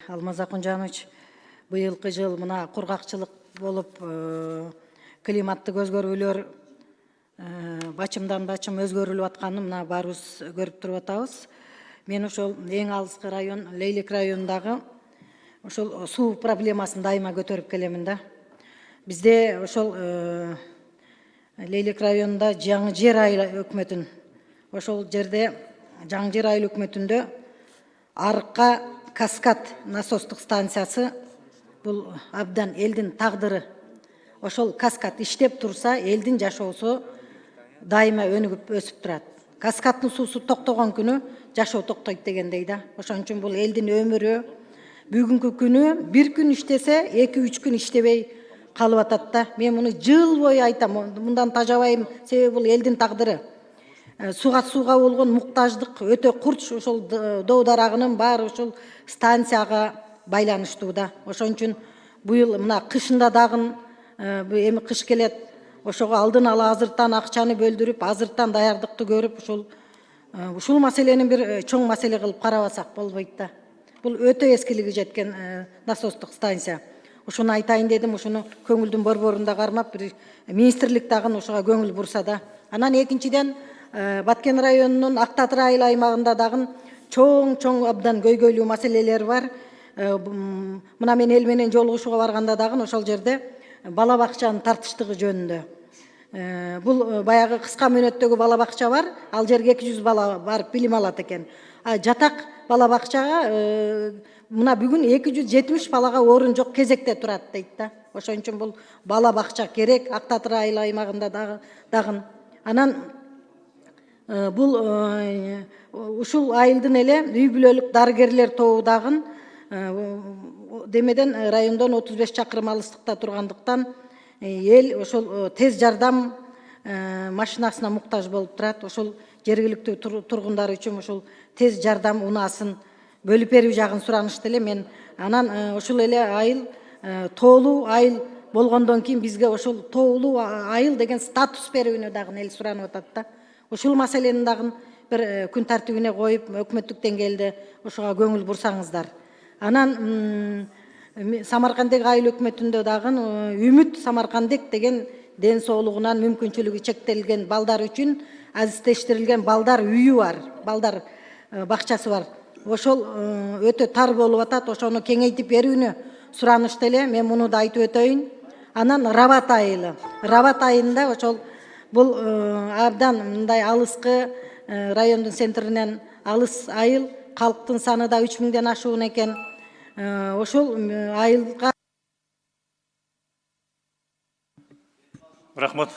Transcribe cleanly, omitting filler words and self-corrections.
Алмаз Акунжанович, быйылкы жыл мына кургакчылык болуп, климаттык өзгөрүүлөр бачымдан бачым өзгөрүлүп атканын мына баарыбыз көрүп туруп атабыз. Мен ошол эң алыскы район, Лейлек районундагы ошол суу проблемасын дайыма көтөрүп келемин да. Бизде ошол Лейлек районунда Жаңы Жер айыл өкмөтүн, ошол жерде Жаңы Жер айыл өкмөтүндө Арыкка Каскад насостук станциясы, бул абдан элдин тагдыры. Ошол Каскад иштеп турса, элдин жашоосу дайыма өнүгүп өсүп турат. Каскаддын суусу токтогон күнү жашоо токтойт дегендей да. Ошон үчүн бул элдин өмүрү бүгүнкү күнү бир күн иштесе, 2-3 күн иштебей калып атат да. Мен муну жыл бою айтам, мындан тажабайм, себеби бул элдин тагдыры. Сууга болгон муктаждык өтө курч, ошол доо дарагынын баары ошол станцияга байланыштуу да. Ошон үчүн быйыл мына кышында дагы эми кыш келет, ошого алдын ала азыртан акчаны бөлдүрүп, азыртан даярдыкты көрүп, ушул маселени бир чоң маселе кылып карабасак болбойт да. Бул өтө эскилиги жеткен насостук станция. Ушуну айтайын дедим, ушуну көңүлдүн борборунда кармап, бир министрлик дагы ошого көңүл бурса да. Анан экинчиден Баткен районунун Актатыр айыл аймагында дагы чоң абдан көйгөйлүү маселелер бар. Мына мен эл менен жолугушууга барганда дагы ошол жерде бала бакчанын тартыштыгы жөнүндө. Бул баягы кыска мөөнөттөгү бала бакча бар, ал жерге 200 бала барып билим алат экен. Жатак бала бакчага мына бүгүн 270 балага орун жок, кезекте турат дейт да. Ошон үчүн бул бала бакча керек, Актатыр айыл аймагында дагы. Анан бул ушул айылдын эле үй бүлөлүк дарыгерлер тобу дагы демеден райондон 35 чакырым алыстыкта тургандыктан эл ошол тез жардам машинасына муктаж болуп турат. Ошол жергиликтүү тургундар үчүн ошол тез жардам унаасын бөлүп берүү жагын суранышты эле мен. Анан ушул эле айыл тоолуу айыл болгондон кийин бизге ошол тоолуу айыл деген статус берүүнү дагы эл суранып атат да. Ушул маселени дагы бир күн тартибине коюп, өкмөттүк деңгээлде ошого көңүл бурсаңыздар. Анан Самаркандек айыл өкмөтүндө дагы Үмүт Самаркандек деген ден соолугунан мүмкүнчүлүгү чектелген балдар үчүн азиздештирилген балдар үйү бар, балдар бакчасы бар. Ошол өтө тар болуп атат, ошону кеңейтип берүүнү суранышты эле. Мен муну да айтып өтөйүн. Анан Рабат айылы. Рабат айылында ошол бул абдан мындай алыскы райондун центринен алыс айыл, калктын саны да 3000ден ашуун экен. Ошол айылга Рахмат.